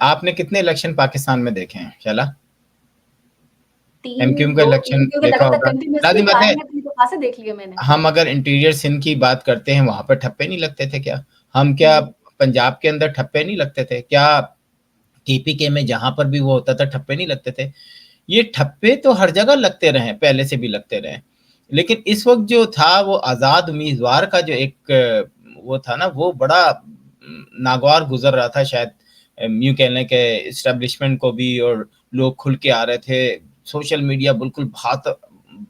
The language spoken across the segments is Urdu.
آپ نے کتنے الیکشن پاکستان میں دیکھے ہیں شالا؟ ایم کیو تین کا دو الیکشن کیونکہ دیکھا لگاتار ہوگا. کنٹینیوسلی لازم بات قائم ہے ہے، تو ان کو خاصے دیکھ لیے میں نے. ہم اگر انٹیریئر سندھ کی بات کرتے ہیں وہاں پہ ٹھپے نہیں لگتے تھے کیا؟ ہم کیا پنجاب کے اندر ٹھپے نہیں لگتے تھے کیا؟ ٹی پی کے میں جہاں پر بھی وہ ہوتا تھا ٹھپے نہیں لگتے تھے؟ یہ ٹھپے تو ہر جگہ لگتے رہے، پہلے سے بھی لگتے رہے، لیکن اس وقت جو تھا وہ آزاد امیدوار کا جو ایک وہ تھا نا، وہ بڑا ناگوار گزر رہا تھا. شاید یوں کہہ لیں کہ اسٹیبلشمنٹ کو بھی، اور لوگ کھل کے آ رہے تھے. سوشل میڈیا بالکل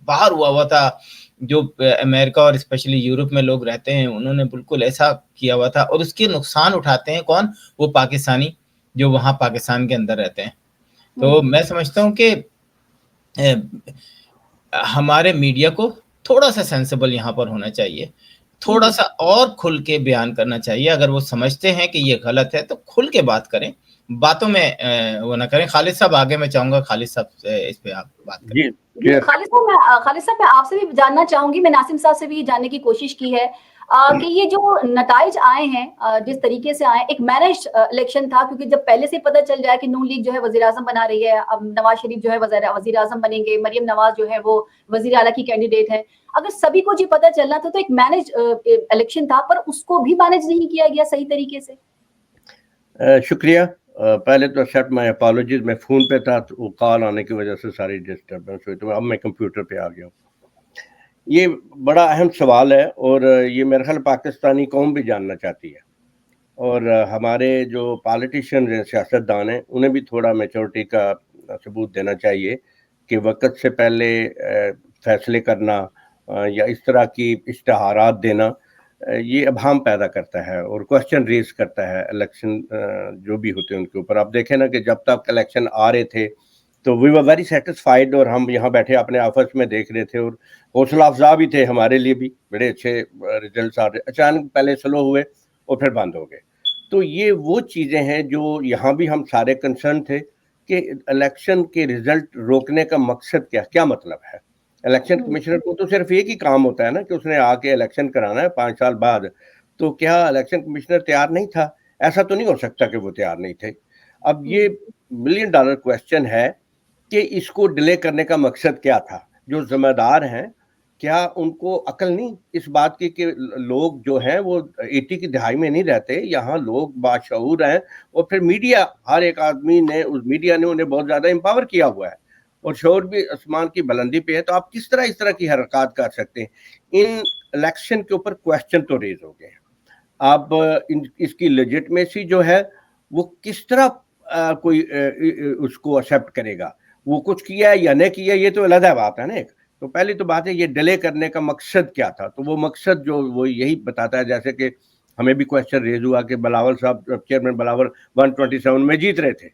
باہر ہوا تھا. جو امریکہ اور اسپیشلی یورپ میں لوگ رہتے ہیں انہوں نے بالکل ایسا کیا ہوا تھا، اور اس کے نقصان اٹھاتے ہیں کون؟ وہ پاکستانی جو وہاں پاکستان کے اندر رہتے ہیں. تو میں سمجھتا ہوں کہ ہمارے میڈیا کو تھوڑا سا سینسیبل یہاں پر ہونا چاہیے، تھوڑا سا اور کھل کے بیان کرنا چاہیے. اگر وہ سمجھتے ہیں کہ یہ غلط ہے تو کھل کے بات کریں، باتوں میں وہ نہ کریں. خالد صاحب آگے میں چاہوں گا خالد صاحب سے اس پہ آپ بات کریں. جی خالد صاحب میں آپ سے بھی جاننا چاہوں گی، میں ناصم صاحب سے بھی جاننے کی کوشش کی ہے کہ یہ جو نتائج آئے ہیں جس طریقے سے آئے، ایک مینجڈ الیکشن تھا، کیونکہ جب پہلے سے پتہ چل جائے کہ نون لیگ جو ہے وزیر اعظم بنا رہی ہے، اب نواز شریف جو ہے وزیر اعظم بنیں گے، مریم نواز جو ہے وہ وزیر اعلیٰ کی کینڈیڈیٹ ہے، اگر سبھی کو جی پتہ چلنا تھا تو ایک مینجڈ الیکشن تھا، پر اس کو بھی مینج نہیں کیا گیا صحیح طریقے سے. شکریہ. پہلے تو ایکسیپٹ مائی اپالوجیز، میں فون پہ تھا تو وہ کال آنے کی وجہ سے ساری ڈسٹربنس ہوئی، تو اب میں کمپیوٹر پہ آ گیا ہوں. یہ بڑا اہم سوال ہے، اور یہ میرے خیال پاکستانی قوم بھی جاننا چاہتی ہے، اور ہمارے جو پالیٹیشین ہیں، سیاستدان ہیں، انہیں بھی تھوڑا میچورٹی کا ثبوت دینا چاہیے کہ وقت سے پہلے فیصلے کرنا یا اس طرح کی اشتہارات دینا یہ ابہام پیدا کرتا ہے اور کوشچن ریز کرتا ہے الیکشن جو بھی ہوتے ہیں ان کے اوپر. آپ دیکھیں نا کہ جب تک الیکشن آ رہے تھے تو وی ور ویری سیٹسفائیڈ، اور ہم یہاں بیٹھے اپنے آفس میں دیکھ رہے تھے، اور حوصلہ افزا بھی تھے ہمارے لیے بھی، بڑے اچھے ریزلٹس آ رہے. اچانک پہلے سلو ہوئے اور پھر بند ہو گئے. تو یہ وہ چیزیں ہیں جو یہاں بھی ہم سارے کنسرن تھے کہ الیکشن کے ریزلٹ روکنے کا مقصد کیا مطلب ہے. الیکشن کمشنر کو تو صرف ایک ہی کام ہوتا ہے نا کہ اس نے آ کے الیکشن کرانا ہے 5 سال بعد. تو کیا الیکشن کمشنر تیار نہیں تھا؟ ایسا تو نہیں ہو سکتا کہ وہ تیار نہیں تھے. اب یہ $1 ملین کویسچن ہے کہ اس کو ڈیلے کرنے کا مقصد کیا تھا. جو ذمہ دار ہیں کیا ان کو عقل نہیں اس بات کی کہ لوگ جو ہیں وہ 80 کی دہائی میں نہیں رہتے، یہاں لوگ باشعور ہیں، اور پھر میڈیا، ہر ایک آدمی نے، اس میڈیا نے انہیں بہت زیادہ امپاور کیا ہوا ہے، اور شعور بھی آسمان کی بلندی پہ ہے. تو آپ کس طرح اس طرح کی حرکات کر سکتے ہیں؟ ان الیکشن کے اوپر کویسچن تو ریز ہو گئے ہیں. اب اس کی لیجٹمیسی جو ہے وہ کس طرح کوئی اس کو ایکسیپٹ کرے گا؟ وہ کچھ کیا ہے یا نہیں کیا، یہ تو علیحدہ بات ہے نا. ایک تو پہلی تو بات ہے یہ ڈیلے کرنے کا مقصد کیا تھا. تو وہ مقصد جو وہ یہی بتاتا ہے، جیسے کہ ہمیں بھی کویسچن ریز ہوا کہ بلاول صاحب، چیئرمین بلاول 127 میں جیت رہے تھے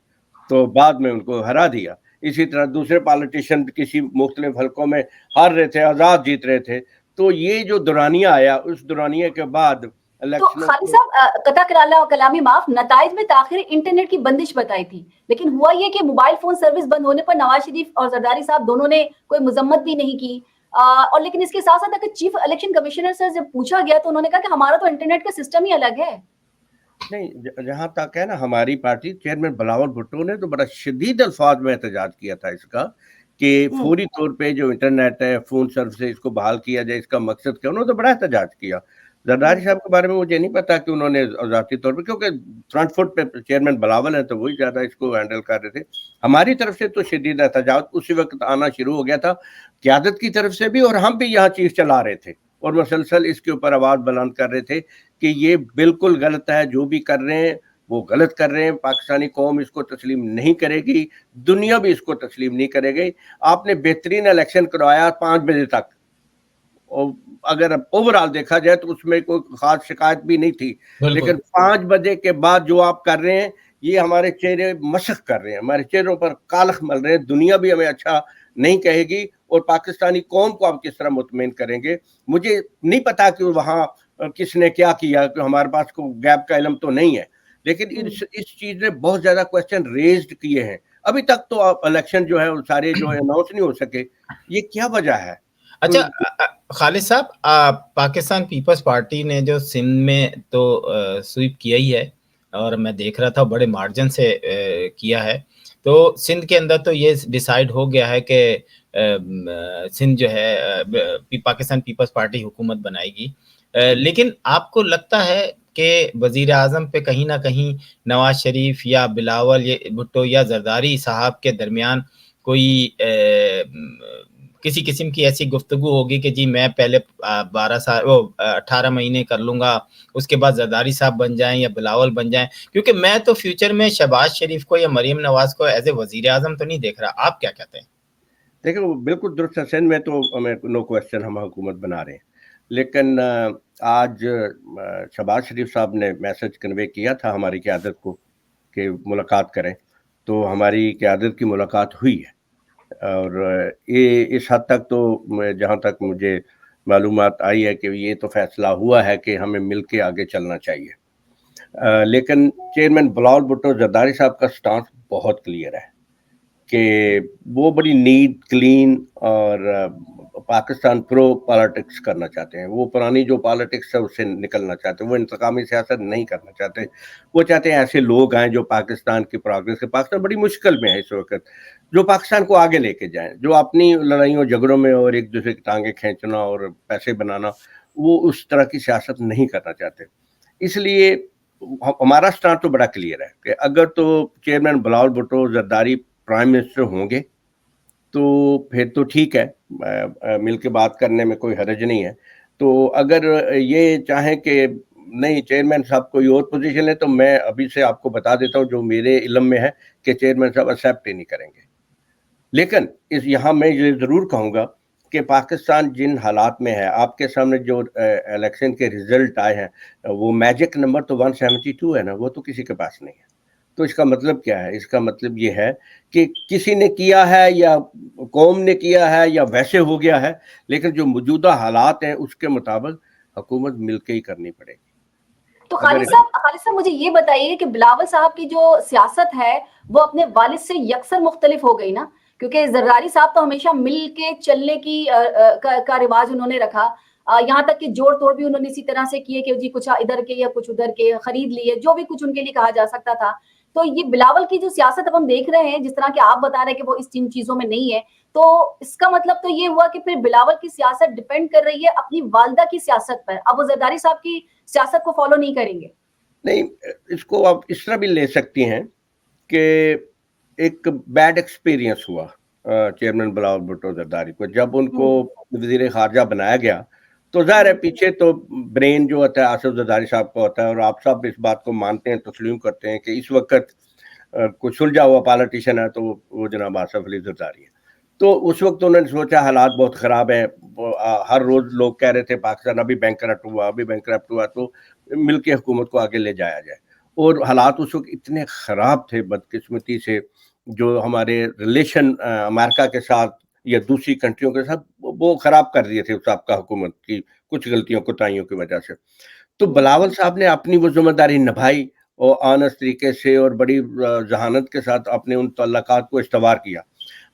تو بعد میں ان کو ہرا دیا. اسی طرح دوسرے پالیٹیشین کسی مختلف حلقوں میں ہار رہے تھے، آزاد جیت رہے تھے. تو یہ جو دورانیہ آیا، اس دورانیہ کے بعد تو خالد صاحب قطع کلامی معاف، نتائج میں تاخیر انٹرنیٹ کی بندش بتائی تھی، لیکن ہوا یہ کہ موبائل فون سروس بند ہونے پر نواز شریف اور زرداری صاحب دونوں نے کوئی مذمت بھی نہیں کی. اور لیکن اس کے ساتھ ساتھ اگر چیف الیکشن کمشنر سے جب پوچھا گیا تو انہوں نے کہا کہ ہمارا تو انٹرنیٹ کا سسٹم ہی الگ ہے. نہیں، جہاں تک ہے نا ہماری پارٹی، چیئرمین بلاول بھٹو نے تو بڑا شدید الفاظ میں احتجاج کیا تھا اس کا کہ فوری طور پہ جو انٹرنیٹ ہے، فون سروس ہے، اس کو بحال کیا جائے. اس کا مقصد کیا؟ انہوں نے تو بڑا احتجاج کیا. زرداری صاحب کے بارے میں مجھے نہیں پتا کہ انہوں نے ذاتی طور پہ، کیونکہ فرنٹ فٹ پہ چیئرمین بلاول ہیں تو وہی زیادہ اس کو ہینڈل کر رہے تھے. ہماری طرف سے تو شدید احتجاج اسی وقت آنا شروع ہو گیا تھا، قیادت کی طرف سے بھی، اور ہم بھی یہاں چیز چلا رہے تھے اور مسلسل اس کے اوپر آواز بلند کر رہے تھے کہ یہ بالکل غلط ہے، جو بھی کر رہے ہیں وہ غلط کر رہے ہیں. پاکستانی قوم اس کو تسلیم نہیں کرے گی، دنیا بھی اس کو تسلیم نہیں کرے گی. آپ نے بہترین الیکشن کروایا 5 بجے تک، اور اگر اوور آل دیکھا جائے تو اس میں کوئی خاص شکایت بھی نہیں تھی. لیکن 5 بجے کے بعد جو آپ کر رہے ہیں یہ ہمارے چہرے مسخ کر رہے ہیں، ہمارے چہروں پر کالخ مل رہے ہیں. دنیا بھی ہمیں اچھا نہیں کہے گی، اور پاکستانی قوم کو آپ کس طرح مطمئن کریں گے؟ مجھے نہیں پتا کہ وہاں کس نے کیا کیا، کہ ہمارے پاس کوئی گیپ کا علم تو نہیں ہے، لیکن اس چیز نے بہت زیادہ کویسچن ریزڈ کیے ہیں. ابھی تک تو الیکشن جو ہے سارے جو اناؤنس نہیں ہو سکے. یہ کیا وجہ ہے؟ اچھا خالد صاحب، پاکستان پیپلز پارٹی نے جو سندھ میں تو سویپ کیا ہی ہے، اور میں دیکھ رہا تھا بڑے مارجن سے کیا ہے. تو سندھ کے اندر تو یہ ڈیسائیڈ ہو گیا ہے کہ سندھ جو ہے پاکستان پیپلز پارٹی حکومت بنائے گی. لیکن آپ کو لگتا ہے کہ وزیر اعظم پہ کہیں نہ کہیں نواز شریف یا بلاول بھٹو یا زرداری صاحب کے درمیان کوئی کسی قسم کی ایسی گفتگو ہوگی کہ جی میں پہلے 18 مہینے کر لوں گا, اس کے بعد زرداری صاحب بن جائیں یا بلاول بن جائیں, کیونکہ میں تو فیوچر میں شہباز شریف کو یا مریم نواز کو ایز اے وزیر اعظم تو نہیں دیکھ رہا. آپ کیا کہتے ہیں؟ دیکھیں وہ بالکل درست ہے, سندھ میں تو ہمیں نو کوشچن ہم حکومت بنا رہے ہیں, لیکن آج شہباز شریف صاحب نے میسج کنوے کیا تھا ہماری قیادت کو کہ ملاقات کریں, تو ہماری قیادت کی ملاقات ہوئی ہے, اور یہ اس حد تک تو جہاں تک مجھے معلومات آئی ہے کہ یہ تو فیصلہ ہوا ہے کہ ہمیں مل کے آگے چلنا چاہیے. لیکن چیئرمین بلاول بھٹو زرداری صاحب کا سٹانس بہت کلیئر ہے کہ وہ بڑی نیٹ کلین اور پاکستان پرو پالیٹکس کرنا چاہتے ہیں. وہ پرانی جو پالیٹکس ہے اس سے نکلنا چاہتے ہیں, وہ انتقامی سیاست نہیں کرنا چاہتے. وہ چاہتے ہیں ایسے لوگ آئیں جو پاکستان کی پروگریس کے, پاکستان بڑی مشکل میں ہے اس وقت, جو پاکستان کو آگے لے کے جائیں, جو اپنی لڑائیوں جھگڑوں میں اور ایک دوسرے کی ٹانگیں کھینچنا اور پیسے بنانا, وہ اس طرح کی سیاست نہیں کرنا چاہتے. اس لیے ہمارا سٹانس تو بڑا کلیئر ہے کہ اگر تو chairman Bilawal Bhutto Zardari prime minister ہوں گے تو پھر تو ٹھیک ہے, مل کے بات کرنے میں کوئی حرج نہیں ہے. تو اگر یہ چاہیں کہ نہیں چیئرمین صاحب کوئی اور پوزیشن ہے, تو میں ابھی سے آپ کو بتا دیتا ہوں جو میرے علم میں ہے کہ چیئرمین صاحب ایکسیپٹ ہی نہیں کریں گے. لیکن یہاں میں یہ ضرور کہوں گا کہ پاکستان جن حالات میں ہے, آپ کے سامنے جو الیکشن کے ریزلٹ آئے ہیں, وہ میجک نمبر تو 172 ہے نا, وہ تو کسی کے پاس نہیں ہے. تو اس کا مطلب کیا ہے؟ اس کا مطلب یہ ہے کہ کسی نے کیا ہے یا قوم نے کیا ہے یا ویسے ہو گیا ہے, لیکن جو موجودہ حالات ہیں اس کے مطابق حکومت مل کے ہی کرنی پڑے گی. تو خالد صاحب مجھے یہ بتائیے کہ بلاول صاحب کی جو سیاست ہے وہ اپنے والد سے یکسر مختلف ہو گئی نا, کیونکہ زرداری صاحب تو ہمیشہ مل کے چلنے کی کا رواج انہوں نے رکھا, یہاں تک کہ جوڑ توڑ بھی انہوں نے اسی طرح سے کیے کہ جی کچھ ادھر کے یا کچھ ادھر کے خرید لیے, جو بھی کچھ ان کے لیے کہا جا سکتا تھا. تو یہ بلاول کی جو سیاست اب ہم دیکھ رہے ہیں, جس طرح کہ آپ بتا رہے ہیں کہ وہ اس ان چیزوں میں نہیں ہے, تو اس کا مطلب تو یہ ہوا کہ پھر بلاول کی سیاست ڈپینڈ کر رہی ہے اپنی والدہ کی سیاست پر, اب وہ زرداری صاحب کی سیاست کو فالو نہیں کریں گے. نہیں, اس کو آپ اس طرح بھی لے سکتی ہیں کہ ایک بیڈ ایکسپیرینس ہوا چیئرمین بلاول بھٹو زرداری کو, جب ان کو وزیر خارجہ بنایا گیا تو ظاہر ہے پیچھے تو برین جو ہوتا ہے آصف زرداری صاحب کا ہوتا ہے, اور آپ سب اس بات کو مانتے ہیں, تسلیم کرتے ہیں کہ اس وقت کوئی سلجھا ہوا پالیٹیشین ہے تو وہ جناب آصف علی زرداری ہے. تو اس وقت انہوں نے سوچا حالات بہت خراب ہیں, ہر روز لوگ کہہ رہے تھے پاکستان ابھی بینکرپٹ ہوا, تو مل کے حکومت کو آگے لے جایا جائے. اور حالات اس وقت اتنے خراب تھے بدقسمتی سے, جو ہمارے ریلیشن امریکہ کے ساتھ یا دوسری کنٹریوں کے ساتھ وہ خراب کر دیے تھے سابقہ حکومت کی کچھ غلطیوں کوتاہیوں کی وجہ سے. تو بلاول صاحب نے اپنی وہ ذمہ داری نبھائی اور آنس طریقے سے اور بڑی ذہانت کے ساتھ اپنے ان تعلقات کو استوار کیا.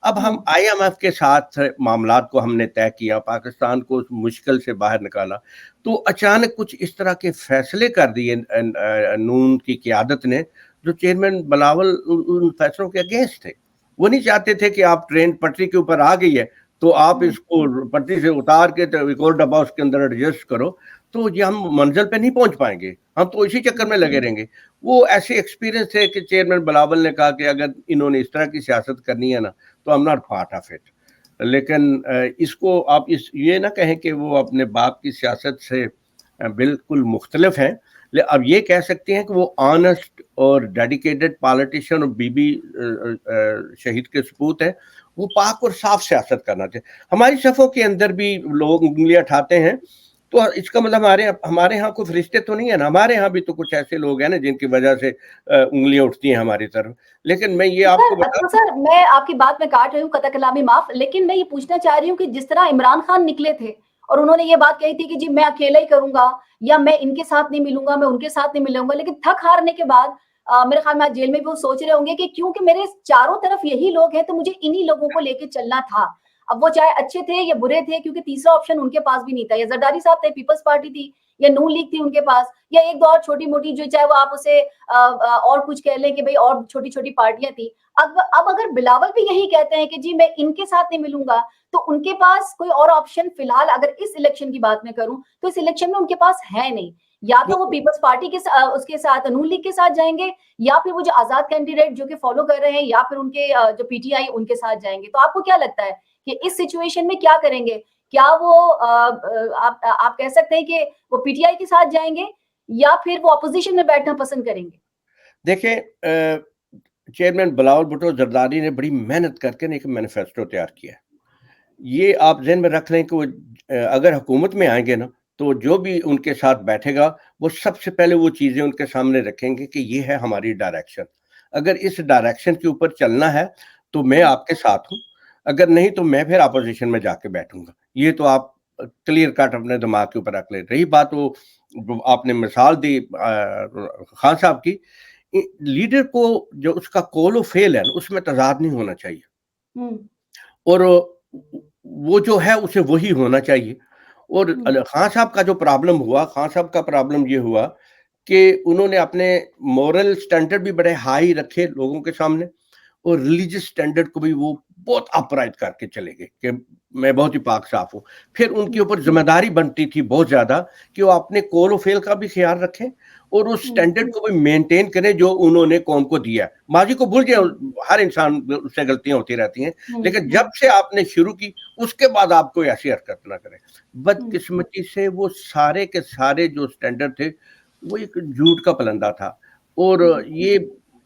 اب ہم آئی ایم ایف کے ساتھ معاملات کو ہم نے طے کیا, پاکستان کو اس مشکل سے باہر نکالا, تو اچانک کچھ اس طرح کے فیصلے کر دیے نون کی قیادت نے جو چیئرمین بلاول ان فیصلوں کے اگینسٹ تھے. وہ نہیں چاہتے تھے کہ آپ ٹرین پٹری کے اوپر آ گئی ہے تو آپ اس کو پٹری سے اتار کے ایک اور ڈبہ اس کے اندر ایڈجسٹ کرو, تو یہ ہم منزل پہ نہیں پہنچ پائیں گے, ہم تو اسی چکر میں لگے رہیں گے. وہ ایسے ایکسپیرینس تھے کہ چیئرمین بلاول نے کہا کہ اگر انہوں نے اس طرح کی سیاست کرنی ہے نا تو I'm not part of it. لیکن اس کو آپ یہ نہ کہیں کہ وہ اپنے باپ کی سیاست سے بالکل مختلف ہیں. اب یہ کہہ سکتے ہیں کہ وہ آنسٹ اور ڈیڈیکیٹڈ پالیٹیشین اور بی بی شہید کے سپوت ہیں, وہ پاک اور صاف سیاست کرنا چاہتے. ہماری صفوں کے اندر بھی لوگ انگلیاں اٹھاتے ہیں, تو اس کا مطلب ہمارے ہاں کوئی فرشتے تو نہیں ہے نا, ہمارے ہاں بھی تو کچھ ایسے لوگ ہیں نا جن کی وجہ سے انگلیاں اٹھتی ہیں ہماری طرف. لیکن میں یہ آپ کو بتا سر, میں آپ کی بات میں کاٹ رہی ہوں, قطع کلامی معاف, لیکن میں یہ پوچھنا چاہ رہی ہوں کہ جس طرح عمران خان نکلے تھے اور انہوں نے یہ بات کہی تھی کہ جی میں اکیلا ہی کروں گا, یا میں ان کے ساتھ نہیں ملوں گا, میں ان کے ساتھ نہیں ملوں گا, لیکن تھک ہارنے کے بعد میرے خیال میں جیل میں بھی وہ سوچ رہے ہوں گے کہ کیونکہ میرے چاروں طرف یہی لوگ ہیں تو مجھے انہی لوگوں کو لے کے چلنا تھا. اب وہ چاہے اچھے تھے یا برے تھے, کیونکہ تیسرا آپشن ان کے پاس بھی نہیں تھا. یا زرداری صاحب تھے, پیپلز پارٹی تھی, یا نون لیگ تھی ان کے پاس, یا ایک دو اور چھوٹی موٹی جو چاہے وہ آپ اسے اور کچھ کہہ لیں کہ بھئی اور چھوٹی چھوٹی پارٹیاں تھی. اب اگر بلاول بھی یہی کہتے ہیں کہ جی میں ان کے ساتھ نہیں ملوں گا, تو ان کے پاس کوئی اور آپشن فی الحال اگر اس الیکشن کی بات میں کروں تو اس الیکشن میں ان کے پاس ہے نہیں. یا تو وہ پیپلز پارٹی کے اس کے ساتھ نون لیگ کے ساتھ جائیں گے, یا پھر وہ جو آزاد کینڈیڈیٹ جو کہ فالو کر رہے ہیں, یا پھر ان کے جو پی ٹی آئی ان کے ساتھ جائیں گے. تو آپ کو کیا لگتا ہے کہ اس سچویشن میں کیا کریں گے؟ کیا وہ آپ کہہ سکتے ہیں کہ وہ پی ٹی آئی کے ساتھ جائیں گے یا پھر وہ اپوزیشن میں بیٹھنا پسند کریں گے؟ دیکھیں چیئرمین بلاول بھٹو زرداری نے بڑی محنت کر کے ایک مینیفیسٹو تیار کیا ہے. یہ آپ ذہن میں رکھ لیں کہ وہ اگر حکومت میں آئیں گے نا تو جو بھی ان کے ساتھ بیٹھے گا وہ سب سے پہلے وہ چیزیں ان کے سامنے رکھیں گے کہ یہ ہے ہماری ڈائریکشن, اگر اس ڈائریکشن کے اوپر چلنا ہے تو میں آپ کے ساتھ ہوں, اگر نہیں تو میں پھر اپوزیشن میں جا کے بیٹھوں گا. یہ تو آپ کلیئر کٹ اپنے دماغ کے اوپر رکھ لیں. رہی بات وہ آپ نے مثال دی خان صاحب کی, لیڈر کو جو اس کا کول و فیل ہے اس میں تضاد نہیں ہونا چاہیے, اور وہ جو ہے اسے وہی ہونا چاہیے. اور خان صاحب کا جو پرابلم ہوا, خان صاحب کا پرابلم یہ ہوا کہ انہوں نے اپنے مورل سٹینڈرڈ بھی بڑے ہائی رکھے لوگوں کے سامنے, اور ریلیجس سٹینڈرڈ کو بھی وہ بہت اپرائٹ کر کے چلے گئے کہ میں بہت ہی پاک صاف ہوں. پھر ان کے اوپر ذمہ داری بنتی تھی بہت زیادہ کہ وہ اپنے کول و فیل کا بھی خیال رکھیں اور اس سٹینڈرڈ کو بھی مینٹین کریں جو انہوں نے قوم کو دیا ہے. ماضی کو بھول جائیں, ہر انسان اس سے غلطیاں ہوتی رہتی ہیں, لیکن جب سے آپ نے شروع کی اس کے بعد آپ کوئی ایسی حرکت نہ کریں. بدقسمتی سے وہ سارے کے سارے جو سٹینڈرڈ تھے وہ ایک جھوٹ کا پلندہ تھا. اور یہ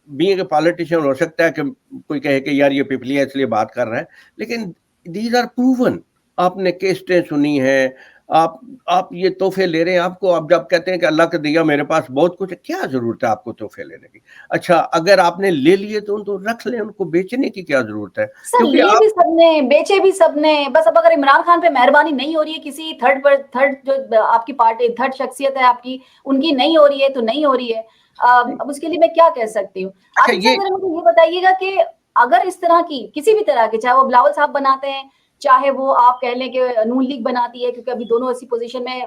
بینگ اے پالیٹیشین ہو سکتا ہے کہ کوئی کہے کہ یار یہ پپلیا اس لیے بات کر رہا ہے, لیکن دیز آر پروون. آپ نے کیسٹیں سنی ہیں, آپ یہ تحفے لے رہے ہیں. آپ کو آپ جب کہتے ہیں کہ اللہ کا دیا میرے پاس بہت کچھ ہے, کیا ضرورت ہے آپ کو تحفے لینے کی؟ اچھا اگر آپ نے لے لیے تو ان کو رکھ لیں, ان کو بیچنے کی کیا ضرورت ہے؟ سر لیے بھی سب نے, بیچے بھی سب نے. بس اب اگر عمران خان پہ مہربانی نہیں ہو رہی ہے, کسی تھرڈ جو آپ کی پارٹی تھرڈ شخصیت ہے آپ کی, ان کی نہیں ہو رہی ہے تو نہیں ہو رہی ہے. اب اس کے لیے میں کیا کہہ سکتی ہوں؟ آپ مجھے یہ بتائیے گا کہ اگر اس طرح کی کسی بھی طرح کے, چاہے وہ بلاول صاحب بناتے ہیں, چاہے وہ آپ کہہ لیں کہ نون لیگ بناتی ہے, کیونکہ ابھی دونوں اسی پوزیشن میں,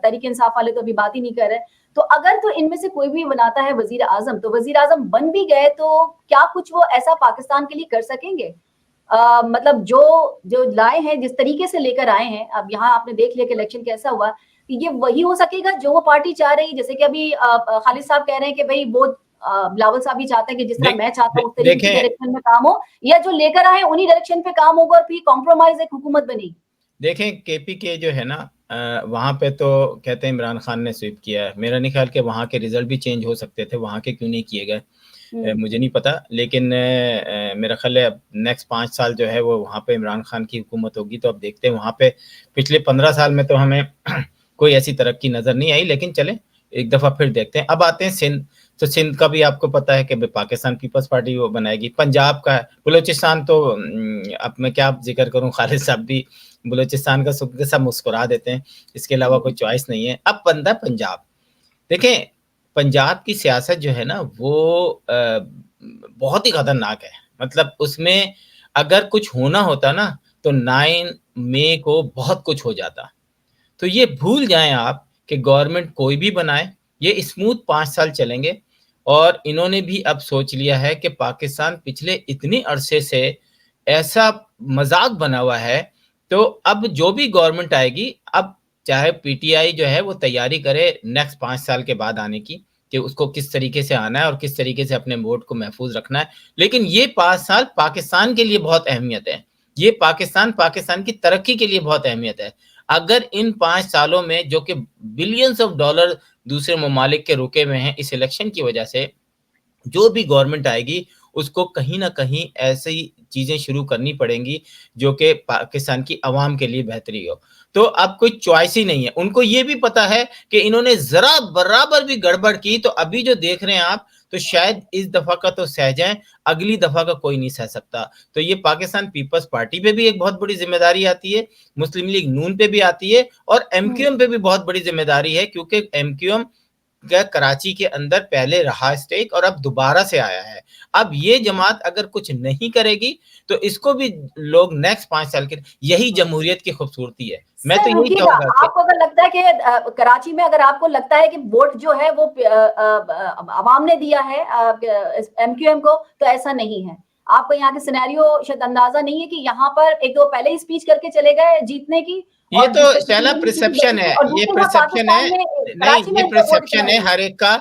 تحریک انصاف والے تو ابھی بات ہی نہیں کر رہے, تو اگر تو ان میں سے کوئی بھی بناتا ہے وزیر اعظم, تو وزیر اعظم بن بھی گئے تو کیا کچھ وہ ایسا پاکستان کے لیے کر سکیں گے؟ مطلب جو لائے ہیں, جس طریقے سے لے کر آئے ہیں, اب یہاں آپ نے دیکھ لیا کہ الیکشن کیسا ہوا, یہ وہی ہو سکے گا جو وہ پارٹی چاہ رہی, جیسے کہ ابھی خالد صاحب کہہ رہے ہیں کہ بھائی وہ بلاول صاحب بھی چاہتے ہیں کہ جس طرح میں چاہتا ہوں اس طریقے کی ڈائریکشن میں کام ہو, یا جو لے کر آئے انہی ڈائریکشن پہ کام ہوگا اور پھر کمپرومائز ایک حکومت بنے گی. دیکھیں کے پی کے جو ہے نا, وہاں پہ تو کہتے ہیں عمران خان نے سویپ کیا ہے. میرا نہیں خیال کہ وہاں کے ریزلٹ بھی چینج ہو سکتے تھے, وہاں کے کیوں نہیں کیے گئے مجھے نہیں پتا, لیکن میرا خیال ہے اب نیکسٹ 5 سال جو ہے وہ وہاں پہ عمران خان کی حکومت ہوگی. تو اب دیکھتے ہیں, وہاں پہ پچھلے 15 سال میں تو ہمیں کوئی ایسی ترقی نظر نہیں آئی, لیکن چلیں ایک دفعہ پھر دیکھتے ہیں. اب آتے ہیں سندھ, تو سندھ کا بھی آپ کو پتا ہے کہ پاکستان پیپلز پارٹی وہ بنائے گی. پنجاب کا ہے, بلوچستان تو اب میں کیا ذکر کروں, خالد صاحب بھی بلوچستان کا سب مسکرا دیتے ہیں, اس کے علاوہ کوئی چوائس نہیں ہے. اب بنتا ہے پنجاب. دیکھیں پنجاب کی سیاست جو ہے نا وہ بہت ہی خطرناک ہے. مطلب اس میں اگر کچھ ہونا ہوتا نا تو 9 مئی کو بہت کچھ ہو جاتا. تو یہ بھول جائیں آپ کہ گورنمنٹ کوئی بھی بنائے, یہ اسموتھ 5 سال چلیں گے. اور انہوں نے بھی اب سوچ لیا ہے کہ پاکستان پچھلے اتنے عرصے سے ایسا مذاق بنا ہوا ہے, تو اب جو بھی گورنمنٹ آئے گی, اب چاہے پی ٹی آئی جو ہے وہ تیاری کرے نیکسٹ 5 سال کے بعد آنے کی, کہ اس کو کس طریقے سے آنا ہے اور کس طریقے سے اپنے ووٹ کو محفوظ رکھنا ہے. لیکن یہ 5 سال پاکستان کے لیے بہت اہمیت ہے, یہ پاکستان کی ترقی کے لیے بہت اہمیت ہے. اگر ان 5 سالوں میں جو کہ بلینز آف ڈالر دوسرے ممالک کے رکے ہوئے ہیں اس الیکشن کی وجہ سے, جو بھی گورنمنٹ آئے گی اس کو کہیں نہ کہیں ایسی چیزیں شروع کرنی پڑیں گی جو کہ پاکستان کی عوام کے لیے بہتری ہو. تو اب کوئی چوائس ہی نہیں ہے. ان کو یہ بھی پتا ہے کہ انہوں نے ذرا برابر بھی گڑبڑ کی تو ابھی جو دیکھ رہے ہیں آپ, تو شاید اس دفعہ کا تو سہ جائیں, اگلی دفعہ کا کوئی نہیں سہ سکتا. تو یہ پاکستان پیپلز پارٹی پہ بھی ایک بہت بڑی ذمہ داری آتی ہے, مسلم لیگ نون پہ بھی آتی ہے, اور ایم کیو ایم پہ بھی بہت بڑی ذمہ داری ہے, کیونکہ ایم کیو ایم کراچی کے اندر پہلے رہا اسٹیک اور اب دوبارہ سے آیا ہے. اب یہ جماعت اگر کچھ نہیں کرے گی تو اس کو بھی لوگ نیکسٹ 5 سال کے, یہی جمہوریت کی خوبصورتی ہے. میں تو یہی چاہوں گا آپ کو اگر لگتا ہے کہ کراچی میں اگر آپ کو لگتا ہے کہ ووٹ جو ہے وہ عوام نے دیا ہے ایم کیو ایم کو, تو ایسا نہیں ہے. آپ کو یہاں کے سینیریو شاید اندازہ نہیں ہے کہ یہاں پر ایک دو پہلے ہی اسپیچ کر کے چلے گئے جیتنے کی. یہ تو شہلا پرسپشن ہے, یہ پرسپشن ہے, نہیں یہ پرسپشن ہے ہر ایک کا.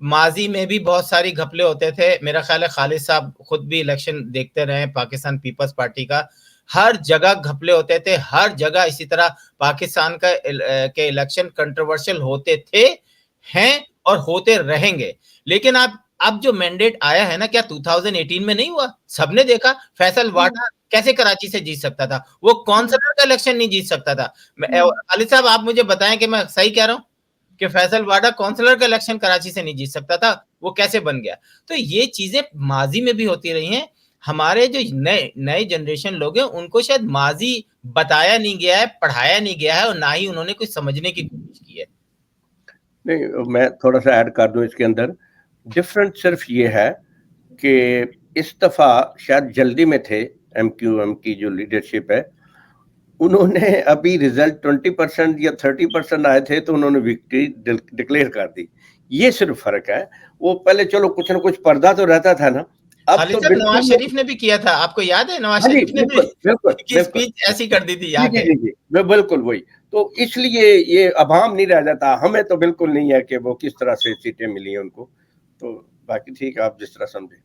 ماضی میں بھی بہت ساری گھپلے ہوتے تھے. میرا خیال ہے خالد صاحب خود بھی الیکشن دیکھتے رہے پاکستان پیپلز پارٹی کا, ہر جگہ گھپلے ہوتے تھے, ہر جگہ اسی طرح پاکستان کے الیکشن کنٹروورشل ہوتے تھے, ہیں اور ہوتے رہیں گے. لیکن اب جو مینڈیٹ آیا ہے نا, کیا 2018 میں نہیں ہوا؟ سب نے دیکھا فیصل واڈا کیسے کراچی سے جیت سکتا تھا, وہ کونسلر کا الیکشن نہیں جیت سکتا تھا. خالد صاحب آپ مجھے بتائیں کہ میں صحیح کہہ رہا ہوں کہ فیصل واڈا کونسلر کا الیکشن کراچی سے نہیں جیت سکتا تھا, وہ کیسے بن گیا؟ تو یہ چیزیں ماضی میں بھی ہوتی رہی ہیں. ہمارے جو نئے جنریشن لوگ ہیں ان کو شاید ماضی بتایا نہیں گیا ہے, پڑھایا نہیں گیا ہے, اور نہ ہی انہوں نے کچھ سمجھنے کی کوشش کی ہے. نہیں, میں تھوڑا سا ایڈ کر دوں اس کے اندر. ڈفرنٹ صرف یہ ہے کہ اس دفعہ شاید جلدی میں تھے ایم کیو ایم کی جو لیڈرشپ ہے, انہوں نے ابھی ریزلٹ 20% یا 30% آئے تھے تو انہوں نے وکٹری ڈکلیئر کر دی. یہ صرف فرق ہے. وہ پہلے چلو کچھ نہ کچھ پردہ تو رہتا تھا نا. اب تو نواز شریف نے بھی کیا تھا, آپ کو یاد ہے نواز شریف نے بھی اسپیچ ایسی کر دی تھی. بالکل وہی. تو اس لیے یہ ابہام نہیں رہ جاتا. ہمیں تو بالکل نہیں ہے کہ وہ کس طرح سے سیٹیں ملی ان کو. تو باقی ٹھیک ہے, آپ جس طرح سمجھیں.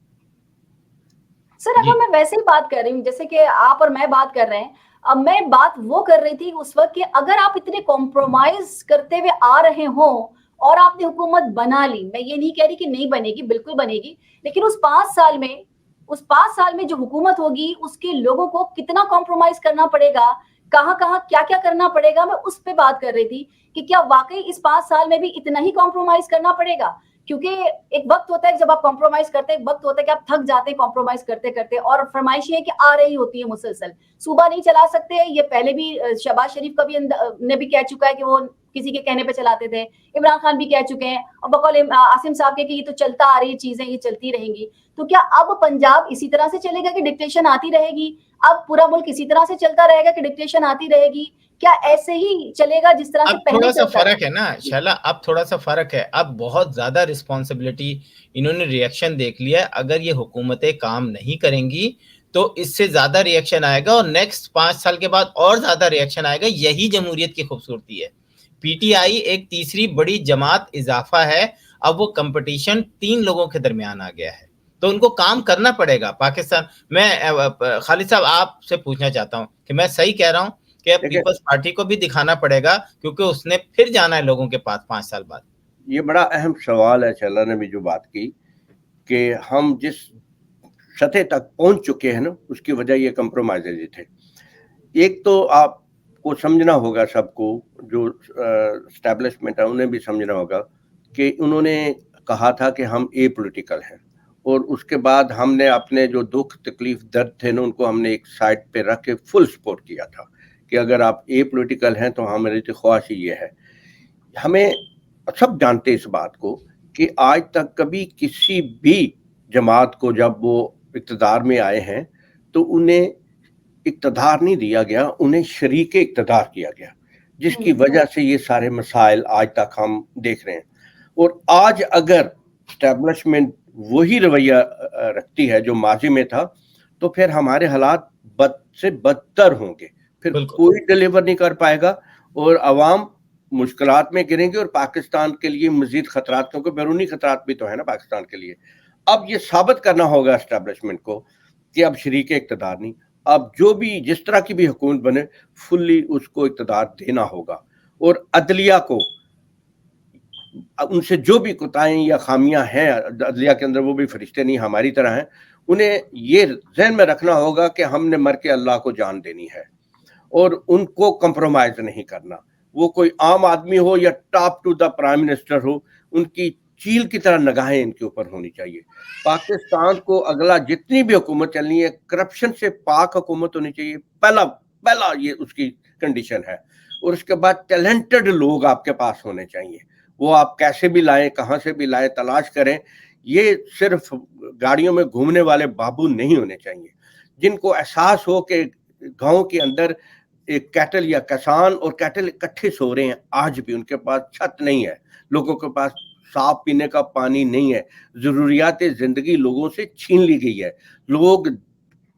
سر اگر میں ویسے ہی بات کر رہی ہوں جیسے کہ آپ اور میں بات کر رہے ہیں, اب میں بات وہ کر رہی تھی اس وقت کہ اگر آپ اتنے کمپرومائز کرتے ہوئے آ رہے ہوں اور آپ نے حکومت بنا لی, میں یہ نہیں کہہ رہی کہ نہیں بنے گی, بالکل بنے گی, لیکن اس 5 سال میں جو حکومت ہوگی اس کے لوگوں کو کتنا کمپرومائز کرنا پڑے گا, کہاں کیا کرنا پڑے گا, میں اس پہ بات کر رہی تھی کہ کیا واقعی اس 5 سال میں بھی اتنا ہی کمپرومائز کرنا پڑے گا. کیونکہ ایک وقت ہوتا ہے جب آپ کمپرومائز کرتے ہیں, ایک وقت ہوتا ہے کہ آپ تھک جاتے ہیں کمپرومائز کرتے کرتے, اور فرمائشیں ہیں کہ آ رہی ہوتی ہیں مسلسل. صوبہ نہیں چلا سکتے, یہ پہلے بھی شہباز شریف کا بھی نے بھی کہہ چکا ہے کہ وہ کسی کے کہنے پہ چلاتے تھے, عمران خان بھی کہہ چکے ہیں, اور بقول عاصم صاحب کے کہ یہ تو چلتا آ رہی چیزیں, یہ چلتی رہیں گی. تو کیا اب پنجاب اسی طرح سے چلے گا کہ ڈکٹیشن آتی رہے گی؟ اب پورا ملک اسی طرح سے چلتا رہے گا کہ ڈکٹیشن آتی رہے گی؟ کیا ایسے ہی چلے گا جس طرح سے پہلے تھوڑا سا فرق ہے نا شیلا, اب تھوڑا سا فرق ہے. اب بہت زیادہ رسپانسبلٹی انہوں نے ریئیکشن دیکھ لیا. اگر یہ حکومتیں کام نہیں کریں گی تو اس سے زیادہ ریئیکشن آئے گا, اور نیکسٹ 5 سال کے بعد اور زیادہ ریئیکشن آئے گا. یہی جمہوریت کی خوبصورتی ہے. پی ٹی آئی ایک تیسری بڑی جماعت اضافہ ہے. اب وہ کمپٹیشن 3 لوگوں کے درمیان آ گیا ہے, تو ان کو کام کرنا پڑے گا. پاکستان میں خالد صاحب آپ سے پوچھنا چاہتا ہوں کہ میں صحیح کہہ رہا ہوں کہ پیپلز پارٹی کو بھی دکھانا پڑے گا, کیونکہ اس نے پھر جانا ہے لوگوں کے پاس 5 سال بعد. یہ بڑا اہم سوال ہے. شیلا نے بھی جو بات کی کہ ہم جس سطح تک پہنچ چکے ہیں نا, اس کی وجہ یہ کمپرومائز تھے. ایک تو آپ کو سمجھنا ہوگا, سب کو جو اسٹیبلشمنٹ ہے انہیں بھی سمجھنا ہوگا کہ انہوں نے کہا تھا کہ ہم اے پولیٹیکل ہیں, اور اس کے بعد ہم نے اپنے جو دکھ تکلیف درد تھے نا ان کو ہم نے ایک سائڈ پہ رکھ کے فل سپورٹ کیا تھا کہ اگر آپ اے پولیٹیکل ہیں تو ہماری تو خواہش ہی یہ ہے. ہمیں سب جانتے اس بات کو کہ آج تک کبھی کسی بھی جماعت کو جب وہ اقتدار میں آئے ہیں تو انہیں اقتدار نہیں دیا گیا, انہیں شریک اقتدار کیا گیا, جس کی وجہ سے یہ سارے مسائل آج تک ہم دیکھ رہے ہیں. اور آج اگر اسٹیبلشمنٹ وہی رویہ رکھتی ہے جو ماضی میں تھا تو پھر ہمارے حالات بد سے بدتر ہوں گے. پھر کوئی ڈیلیور نہیں کر پائے گا اور عوام مشکلات میں گریں گے, اور پاکستان کے لیے مزید خطرات, کیونکہ بیرونی خطرات بھی تو ہے نا پاکستان کے لیے. اب یہ ثابت کرنا ہوگا اسٹیبلشمنٹ کو کہ اب شریک اقتدار نہیں, اب جو بھی جس طرح کی بھی حکومت بنے فلی اس کو اقتدار دینا ہوگا. اور عدلیہ کو ان سے جو بھی کوتاہیاں یا خامیاں ہیں عدلیہ کے اندر, وہ بھی فرشتے نہیں ہماری طرح ہیں, انہیں یہ ذہن میں رکھنا ہوگا کہ ہم نے مر کے اللہ کو جان دینی ہے, اور ان کو کمپرومائز نہیں کرنا. وہ کوئی عام آدمی ہو یا top to the prime minister ہو, ان کی چیل کی طرح نگاہیں ان کے اوپر ہونی چاہیے. پاکستان کو اگلا جتنی بھی حکومت چلنی ہے کرپشن سے پاک حکومت ہونی چاہیے. پہلا یہ اس کی کنڈیشن ہے. اور اس کے بعد ٹیلنٹڈ لوگ آپ کے پاس ہونے چاہیے, وہ آپ کیسے بھی لائیں, کہاں سے بھی لائیں, تلاش کریں. یہ صرف گاڑیوں میں گھومنے والے بابو نہیں ہونے چاہیے, جن کو احساس ہو کہ گاؤں کے اندر ایک کیٹل یا کسان اور کیٹل اکٹھے سو رہے ہیں, آج بھی ان کے پاس چھت نہیں ہے, لوگوں کے پاس صاف پینے کا پانی نہیں ہے, ضروریات زندگی لوگوں سے چھین لی گئی ہے, لوگ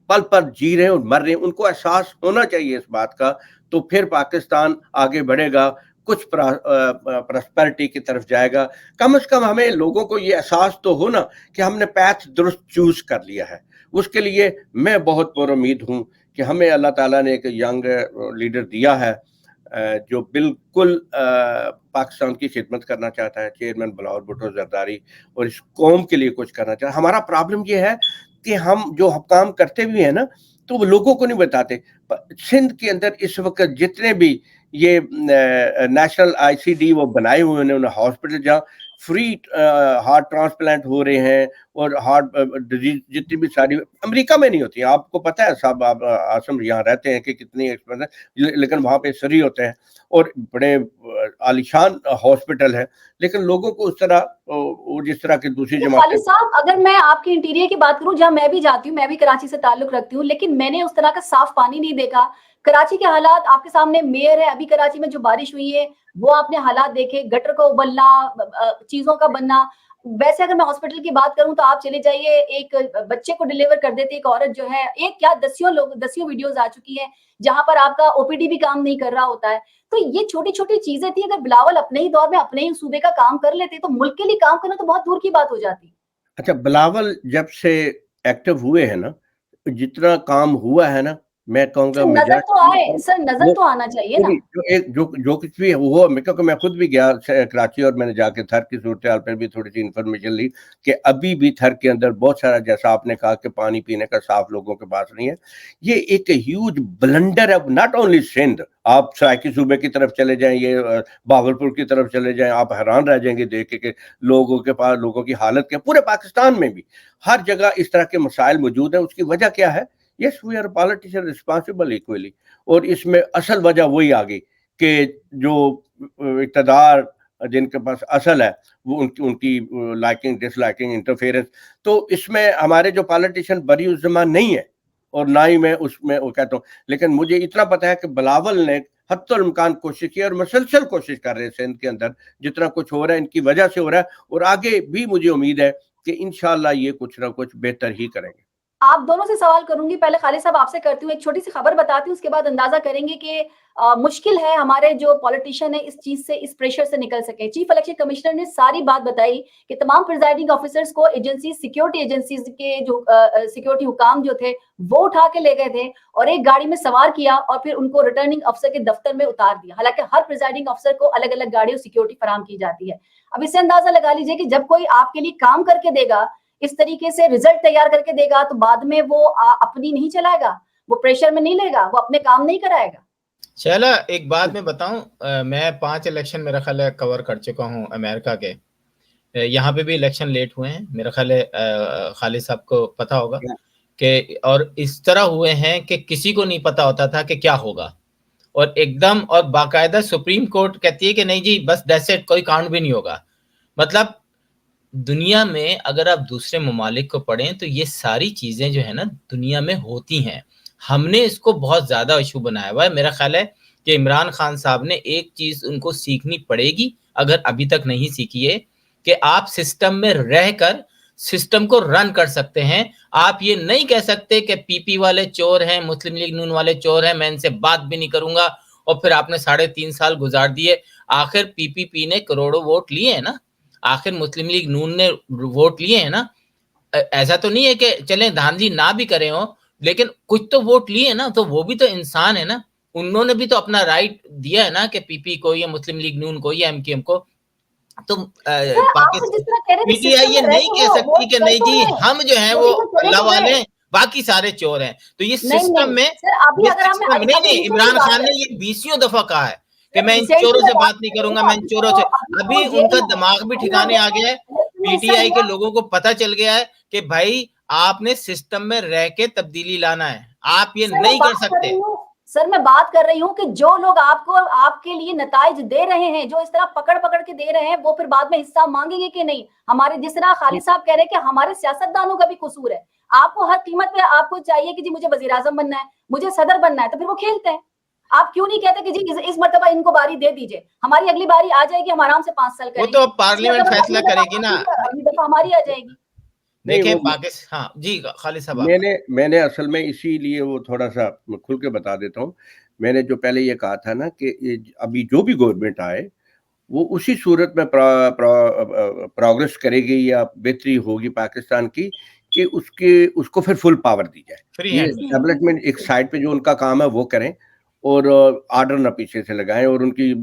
پل پر جی رہے ہیں اور مر رہے ہیں. ان کو احساس ہونا چاہیے اس بات کا, تو پھر پاکستان آگے بڑھے گا, کچھ پراسپیرٹی کی طرف جائے گا. کم از کم ہمیں لوگوں کو یہ احساس تو ہو نا کہ ہم نے پیتھ درست چوز کر لیا ہے. اس کے لیے میں بہت پر امید ہوں کہ ہمیں اللہ تعالیٰ نے ایک ینگ لیڈر دیا ہے جو بالکل پاکستان کی خدمت کرنا چاہتا ہے, چیئرمین بلاول بھٹو زرداری, اور اس قوم کے لیے کچھ کرنا چاہتا ہے. ہمارا پرابلم یہ ہے کہ ہم جو کام کرتے بھی ہیں نا تو وہ لوگوں کو نہیں بتاتے. سندھ کے اندر اس وقت جتنے بھی یہ نیشنل آئی سی ڈی وہ بنائے ہوئے ہیں, انہیں ہاسپٹل جہاں فری ہارٹ ٹرانسپلانٹ ہو رہے ہیں, اور ہارٹ ڈیزیز جتنی بھی ساری امریکہ میں نہیں ہوتی ہیں. آپ کو پتہ ہے صاحب, آپ آسم یہاں رہتے ہیں کہ کتنی ایکسپینس ہے, لیکن وہاں پہ فری ہوتے ہیں اور بڑے عالیشان ہاسپٹل ہے, لیکن لوگوں کو اس طرح جس طرح کی دوسری جماعتیں. خالد صاحب, اگر میں آپ کے انٹیریئر کی بات کروں, جہاں میں بھی جاتی ہوں, میں بھی کراچی سے تعلق رکھتی ہوں, لیکن میں نے اس طرح کا صاف پانی نہیں دیکھا. کراچی کے حالات آپ کے سامنے میئر ہے, ابھی کراچی میں جو بارش ہوئی ہے وہ آپ نے حالات دیکھے, گٹر کا ابلنا, چیزوں کا بننا. ویسے اگر میں ہاسپٹل کی بات کروں تو آپ چلے جائیے, ایک بچے کو ڈیلیور کر دیتے ایک عورت جو ہے, ایک کیا دسیوں ویڈیوز آ چکی ہیں جہاں پر آپ کا او پی ڈی بھی کام نہیں کر رہا ہوتا ہے. تو یہ چھوٹی چھوٹی چیزیں تھی, اگر بلاول اپنے ہی دور میں اپنے ہی صوبے کا کام کر لیتے تو ملک کے لیے کام کرنا تو بہت دور کی بات ہو جاتی. اچھا, بلاول جب سے ایکٹیو ہوئے ہیں نا, جتنا کام ہوا ہے نا, میں کہوں گا نظر تو آئے سر, نظر تو آنا چاہیے نا. جو کچھ بھی ہوا, کیونکہ میں خود بھی گیا کراچی اور میں نے جا کے تھر کی صورتحال پر بھی تھوڑی سی انفارمیشن لی کہ ابھی بھی تھر کے اندر بہت سارا, جیسا آپ نے کہا کہ پانی پینے کا صاف لوگوں کے پاس نہیں ہے. یہ ایک ہیوج بلنڈر ہے, ناٹ اونلی سندھ, آپ سرائکی صوبے کی طرف چلے جائیں, یہ بہاولپور کی طرف چلے جائیں, آپ حیران رہ جائیں گے دیکھ کے کہ لوگوں کے پاس, لوگوں کی حالت کیا. پورے پاکستان میں بھی ہر جگہ اس طرح کے مسائل موجود ہیں. اس کی وجہ کیا ہے؟ Yes, we are politician responsible equally, اور اس میں اصل وجہ وہی آ گئی کہ جو اقتدار جن کے پاس اصل ہے وہ ان کی لائکنگ ڈس لائکنگ انٹرفیئرنس. تو اس میں ہمارے جو پالیٹیشین بری الزماں نہیں ہے, اور نہ ہی میں اس میں وہ کہتا ہوں, لیکن مجھے اتنا پتہ ہے کہ بلاول نے حتی الامکان کوشش کی اور مسلسل کوشش کر رہے ہیں سندھ کے اندر. جتنا کچھ ہو رہا ہے ان کی وجہ سے ہو رہا ہے, اور آگے بھی مجھے امید ہے کہ انشاءاللہ یہ کچھ نہ کچھ بہتر ہی کریں گے. آپ دونوں سے سوال کروں گی, پہلے خالد صاحب آپ سے کرتی ہوں, ایک چھوٹی سی خبر بتاتی ہوں, اس کے بعد اندازہ کریں گے کہ مشکل ہے ہمارے جو پولیٹیشین ہے اس چیز سے, اس پریشر سے نکل سکے. چیف الیکشن کمشنر نے ساری بات بتائی کہ تمام پریزائڈنگ آفیسرز کو ایجنسیز, سیکیورٹی ایجنسیز کے جو سیکیورٹی حکام جو تھے وہ اٹھا کے لے گئے تھے اور ایک گاڑی میں سوار کیا اور پھر ان کو ریٹرننگ افسر کے دفتر میں اتار دیا. حالانکہ ہر پریزائڈنگ افسر کو الگ الگ گاڑی اور سیکیورٹی فراہم کی جاتی ہے. اب اس سے اندازہ لگا لیجیے کہ جب کوئی آپ کے لیے کام کر کے دے گا, اس طریقے سے رزلٹ تیار کر کے دے گا, تو بعد میں وہ اپنی نہیں چلائے گا, وہ پریشر میں نہیں لے گا, وہ اپنے کام نہیں کرائے گا. چلا ایک بات میں بتاؤں, میں 5 الیکشن میرا خیال ہے کور کر چکا ہوں امریکہ کے. یہاں پہ بھی الیکشن لیٹ ہوئے ہیں, میرا خیال ہے خالد صاحب کو پتا ہوگا کہ, اور اس طرح ہوئے ہیں کہ کسی کو نہیں پتا ہوتا تھا کہ کیا ہوگا, اور ایک دم, اور باقاعدہ سپریم کورٹ کہتی ہے کہ نہیں جی بس دیٹس اٹ, کوئی کاؤنٹ بھی نہیں ہوگا. مطلب دنیا میں اگر آپ دوسرے ممالک کو پڑھیں تو یہ ساری چیزیں جو ہے نا دنیا میں ہوتی ہیں. ہم نے اس کو بہت زیادہ ایشو بنایا ہوا ہے. میرا خیال ہے کہ عمران خان صاحب نے ایک چیز ان کو سیکھنی پڑے گی, اگر ابھی تک نہیں سیکھی ہے, کہ آپ سسٹم میں رہ کر سسٹم کو رن کر سکتے ہیں. آپ یہ نہیں کہہ سکتے کہ پی پی والے چور ہیں, مسلم لیگ نون والے چور ہیں, میں ان سے بات بھی نہیں کروں گا, اور پھر آپ نے 3.5 سال گزار دیے. آخر پی پی نے کروڑوں ووٹ لیے ہیں نا, آخر مسلم لیگ نون نے ووٹ لیے ہیں نا. ایسا تو نہیں ہے کہ چلیں دھاندلی نہ بھی کرے ہوں, لیکن کچھ تو ووٹ لیے ہیں نا, تو وہ بھی تو انسان ہے نا, انہوں نے بھی تو اپنا رائٹ دیا ہے نا کہ پی پی کو یا مسلم لیگ نون کو یا ایم کیو ایم کو. تو پی ٹی آئی یہ نہیں کہہ سکتی کہ نہیں جی ہم جو ہیں وہ اللہ والے ہیں, باقی سارے چور ہیں. تو یہ سسٹم میں نہیں, عمران خان نے یہ 20 دفعہ کہا ہے کہ میں ان چوروں سے بات نہیں کروں گا, میں ان چوروں سے. ابھی ان کا دماغ بھی ٹھکانے آ گیا ہے, پی ٹی آئی کے لوگوں کو پتہ چل گیا ہے کہ بھائی آپ نے سسٹم میں رہ کے تبدیلی لانا ہے, آپ یہ نہیں کر سکتے. سر میں بات کر رہی ہوں کہ جو لوگ آپ کو آپ کے لیے نتائج دے رہے ہیں, جو اس طرح پکڑ پکڑ کے دے رہے ہیں, وہ پھر بعد میں حصہ مانگیں گے کہ نہیں؟ ہمارے جس طرح خالد صاحب کہہ رہے ہیں کہ ہمارے سیاستدانوں کا بھی قصور ہے. آپ کو ہر قیمت پہ آپ کو چاہیے کہ جی مجھے وزیر اعظم بننا ہے, مجھے صدر بننا ہے, تو پھر وہ کھیلتے ہیں. آپ کیوں نہیں کہتے کہ جی اس مرتبہ ان کو باری دے دیجئے, ہماری اگلی باری آ جائے گی, ہم آرام سے 5 سال کریں وہ گے, تو پارلیمنٹ فیصلہ کرے گی نا. اگلی دفعہ ہماری آ جائے گی. دیکھیں پاکستان, ہاں جی خالد صاحب, میں نے اصل میں اسی لیے وہ تھوڑا سا کھل کے بتا دیتا ہوں. میں نے جو پہلے یہ کہا تھا نا کہ ابھی جو بھی گورنمنٹ آئے وہ اسی صورت میں پروگریس کرے گی یا بہتری ہوگی پاکستان کی کہ اس کو پھر فل پاور دی جائے. یہ اسٹیبلشمنٹ ایک سائڈ پہ جو ان کا کام ہے وہ کریں, اور آرڈر نہ پیچھے سے لگائیں, اور ان کی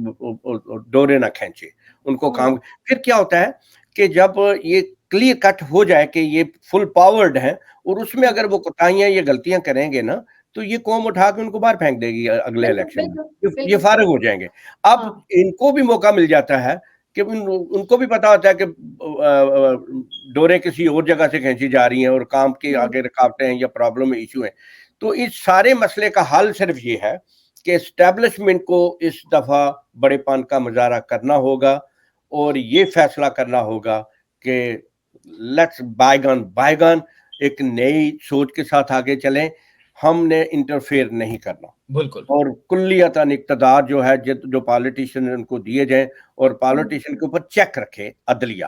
ڈورے نہ کھینچے ان کو کام. پھر کیا ہوتا ہے کہ جب یہ کلیئر کٹ ہو جائے کہ یہ فل پاورڈ ہیں, اور اس میں اگر وہ کوتاہیاں یا غلطیاں کریں گے نا تو یہ قوم اٹھا کے ان کو باہر پھینک دے گی اگلے الیکشن میں, یہ فارغ ہو جائیں گے. اب ان کو بھی موقع مل جاتا ہے کہ ان کو بھی پتا ہوتا ہے کہ ڈورے کسی اور جگہ سے کھینچی جا رہی ہیں اور کام کے آگے رکاوٹیں ہیں یا پرابلم ایشو ہیں. تو اس سارے مسئلے کا حل صرف یہ ہے کہ اسٹیبلشمنٹ کو اس دفعہ بڑے پان کا مظاہرہ کرنا ہوگا اور یہ فیصلہ کرنا ہوگا کہ لیٹس بائی گان, ایک نئی سوچ کے ساتھ آگے چلیں. ہم نے انٹرفیئر نہیں کرنا, بالکل, اور کلیتاً اقتدار جو ہے جو پالیٹیشین ان کو دیے جائیں, اور پالیٹیشین کے اوپر چیک رکھے عدلیہ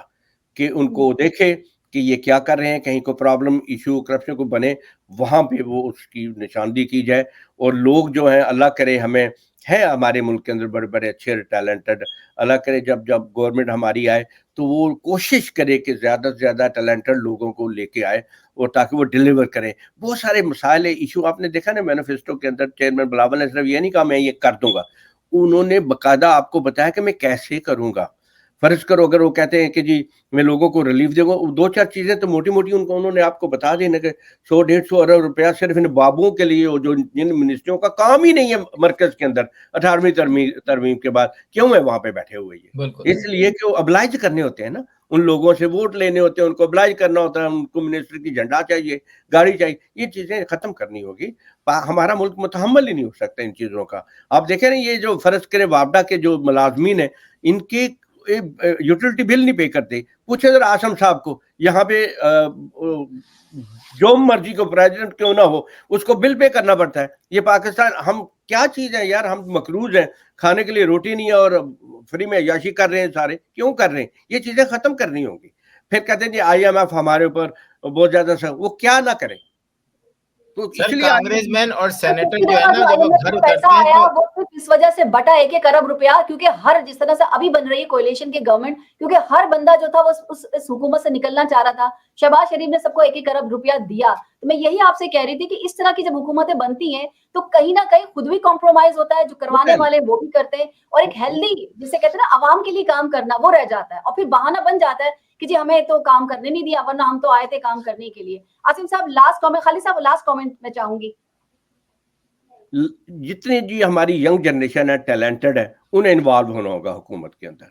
کہ ان کو دیکھے کہ یہ کیا کر رہے ہیں, کہیں کو پرابلم ایشو کرپشن کو بنے وہاں پہ وہ اس کی نشاندہی کی جائے. اور لوگ جو ہیں اللہ کرے ہمیں ہے ہمارے ملک کے اندر بڑے بڑے اچھے ٹیلنٹڈ, اللہ کرے جب گورنمنٹ ہماری آئے تو وہ کوشش کرے کہ زیادہ سے زیادہ ٹیلنٹڈ لوگوں کو لے کے آئے, اور تاکہ وہ ڈیلیور کریں. بہت سارے مسائل ایشو آپ نے دیکھا نا مینیفیسٹو کے اندر, چیئرمین بلاول نے صرف یہ نہیں کہا میں یہ کر دوں گا, انہوں نے باقاعدہ آپ کو بتایا کہ میں کیسے کروں گا. فرض کرو اگر وہ کہتے ہیں کہ جی میں لوگوں کو ریلیف دوں گا, 2-4 چیزیں تو موٹی موٹی انہوں نے آپ کو بتا دی نا کہ 100-150 ارب روپیہ صرف ان بابوں کے لیے, جو جن منسٹریوں کا کام ہی نہیں ہے مرکز کے اندر 18ویں ترمیم کے بعد کیوں ہے وہاں پہ بیٹھے ہوئے یہ, اس لیے کہ وہ ابلائج کرنے ہوتے ہیں نا, ان لوگوں سے ووٹ لینے ہوتے ہیں, ان کو ابلائج کرنا ہوتا ہے, ان کو منسٹری کی جھنڈا چاہیے, گاڑی چاہیے. یہ چیزیں ختم کرنی ہوگی. ہمارا ملک متحمل ہی نہیں ہو سکتا ان چیزوں کا. آپ دیکھیں نا یہ جو فرض کرے وابڈا کے جو ملازمین ہیں ان کے یوٹیلٹی بل نہیں پے کرتے, پوچھے ذرا آسم صاحب کو, یہاں پہ جو مرضی کو پریزیڈنٹ کیوں نہ ہو اس کو بل پے کرنا پڑتا ہے. یہ پاکستان ہم کیا چیز ہے یار, ہم مقروض ہیں, کھانے کے لیے روٹی نہیں ہے اور فری میں عیاشی کر رہے ہیں سارے, کیوں کر رہے ہیں؟ یہ چیزیں ختم کرنی ہوں گی. پھر کہتے ہیں جی IMF ہمارے اوپر بہت زیادہ وہ کیا نہ کرے. سر کانگریس مین اور سینیٹر جو ہے نا جب وہ گھر اترتے ہیں تو وہ اس وجہ سے بٹا 1 ارب روپیہ, کیونکہ ہر جس طرح سے ابھی بن رہی ہے کولیشن کی گورنمنٹ, کیونکہ ہر بندہ جو تھا وہ اس حکومت سے نکلنا چاہ رہا تھا. شہباز شریف نے سب کو 1 ارب روپیہ دیا. تو میں یہی آپ سے کہہ رہی تھی کہ اس طرح کی جب حکومتیں بنتی ہیں تو کہیں نہ کہیں خود بھی کمپرومائز ہوتا ہے, جو کروانے والے وہ بھی کرتے ہیں, اور ایک ہیلدی جسے کہتے ہیں نا عوام کے لیے کام کرنا وہ رہ جاتا ہے, اور پھر بہانہ بن جاتا ہے کہ جی ہمیں تو کام کرنے نہیں دیا ورنہ ہم تو آئے تھے کام کرنے کے لیے. عاصم صاحب لاسٹ کامنٹ, خالد صاحب لاسٹ کامنٹ میں چاہوں گی. جتنے جی ہماری ینگ جنریشن ہے ٹیلنٹڈ ہے انہیں انوالو ہونا ہوگا حکومت کے اندر.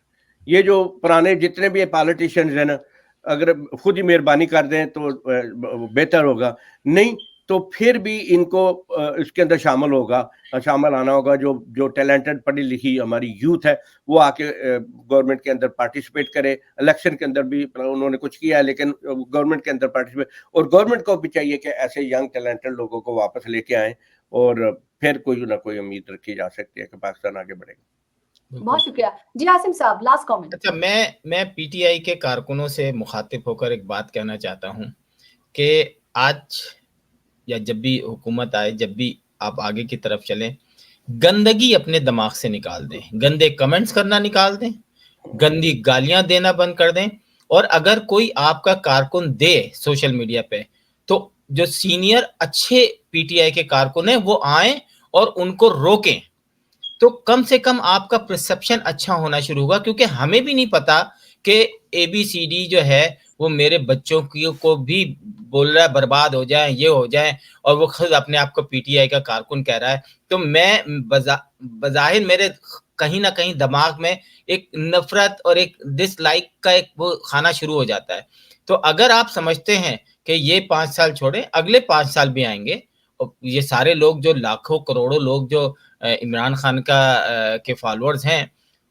یہ جو پرانے جتنے بھی پالیٹیشینز ہیں نا اگر خود ہی مہربانی کر دیں تو بہتر ہوگا, نہیں تو پھر بھی ان کو اس کے اندر شامل آنا ہوگا. جو ٹیلنٹڈ پڑھی لکھی ہماری یوتھ ہے وہ آ کے گورنمنٹ کے اندر پارٹیسپیٹ کرے. الیکشن کے اندر بھی انہوں نے کچھ کیا ہے لیکن گورنمنٹ کے اندر پارٹیسپیٹ, اور گورنمنٹ کو بھی چاہیے کہ ایسے ینگ ٹیلنٹڈ لوگوں کو واپس لے کے آئیں, اور پھر کوئی نہ کوئی امید رکھی جا سکتی ہے کہ پاکستان آگے بڑھے گا. بہت شکریہ. جی عاصم صاحب لاسٹ کامنٹ. اچھا میں PTI کے کارکنوں سے مخاطب ہو کر ایک بات کہنا چاہتا ہوں کہ آج یا جب بھی حکومت آئے, جب بھی آپ آگے کی طرف چلیں, گندگی اپنے دماغ سے نکال دیں, گندے کمنٹس کرنا نکال دیں, گندی گالیاں دینا بند کر دیں, اور اگر کوئی آپ کا کارکن دے سوشل میڈیا پہ تو جو سینئر اچھے PTI کے کارکن ہیں وہ آئیں اور ان کو روکیں, تو کم سے کم آپ کا پرسپشن اچھا ہونا شروع ہوگا. کیونکہ ہمیں بھی نہیں پتا کہ ABCD جو ہے وہ میرے بچوں کو بھی بول رہا ہے برباد ہو جائیں, یہ ہو جائیں, اور وہ خود اپنے آپ کو PTI کا کارکن کہہ رہا ہے. تو میں بظاہر میرے کہیں نہ کہیں دماغ میں ایک نفرت اور ایک ڈس لائک کا ایک وہ کھانا شروع ہو جاتا ہے. تو اگر آپ سمجھتے ہیں کہ یہ 5 سال چھوڑیں, اگلے 5 سال بھی آئیں گے یہ سارے لوگ جو لاکھوں کروڑوں لوگ جو عمران خان کے فالوورز ہیں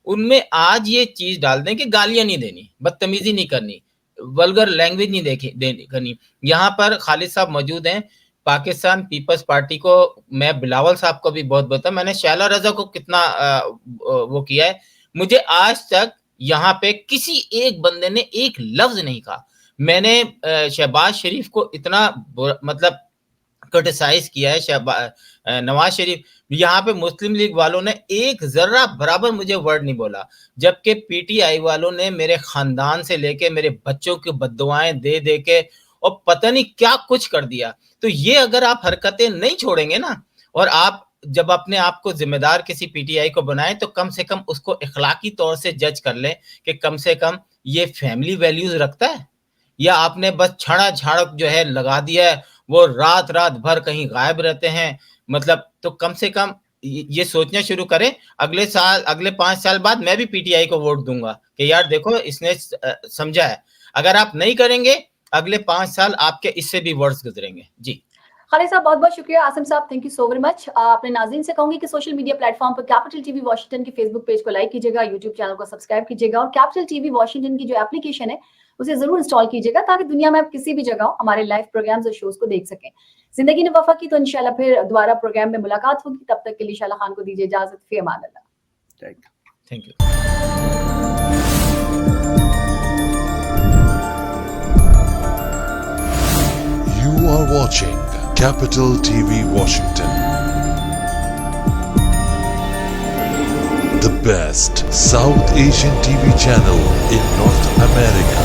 ان میں آج یہ چیز ڈال دیں کہ گالیاں نہیں دینی, بدتمیزی نہیں کرنی, ولگر لینگویج نہیں کرنی. یہاں پر خالد صاحب موجود ہیں. پاکستان پیپلز پارٹی کو میں بلاول صاحب کو بھی بہت بتا, میں نے شائلہ رضا کو کتنا وہ کیا ہے, مجھے آج تک یہاں پہ کسی ایک بندے نے ایک لفظ نہیں کہا. میں نے شہباز شریف کو اتنا مطلب کرٹیسائز کیا ہے, نواز شریف, یہاں پہ مسلم لیگ والوں نے ایک ذرہ برابر مجھے ورڈ نہیں بولا, جبکہ پی ٹی آئی والوں نے میرے خاندان سے لے کے میرے بچوں کی بددعائیں دے دے کے اور پتہ نہیں کیا کچھ کر دیا. تو یہ اگر آپ حرکتیں نہیں چھوڑیں گے نا, اور آپ جب اپنے آپ کو ذمہ دار کسی پی ٹی آئی کو بنائیں تو کم سے کم اس کو اخلاقی طور سے جج کر لیں کہ کم سے کم یہ فیملی ویلیوز رکھتا ہے, یا آپ نے بس چھڑا جھاڑک جو ہے لگا دیا ہے, وہ رات بھر کہیں غائب رہتے ہیں. مطلب تو کم سے کم یہ سوچنا شروع کریں. اگلے 5 سال بعد میں بھی پی ٹی آئی کو ووٹ دوں گا کہ یار دیکھو اس نے سمجھا ہے. اگر آپ نہیں کریں گے اگلے 5 سال آپ کے اس سے بھی ورس گزریں گے. جی خالد صاحب بہت بہت شکریہ. آسم صاحب thank you so very much. اپنے ناظرین سے کہوں گی کہ سوشل میڈیا پلیٹ فارم پر کیپٹل ٹی وی واشنگٹن کے فیس بک پیج کو لائک کیجیے گا, یوٹیوب چینل کو سبسکرائب کیجیے گا, اور کیپٹل ٹی وی واشنگٹن کی جو اپلیکیشن ہے اسے ضرور انسٹال کیجیے گا تاکہ دنیا میں آپ کسی بھی جگہ ہمارے لائیو پروگرامز اور شوز کو دیکھ سکیں. زندگی نے وفا کی تو انشاءاللہ پھر دوبارہ پروگرام میں ملاقات ہوگی. تب تک کے لیے شائلہ خان کو دیجیے اجازت. فی امان اللہ. Thank you. You are watching Capital TV Washington, the best South Asian TV channel in North America.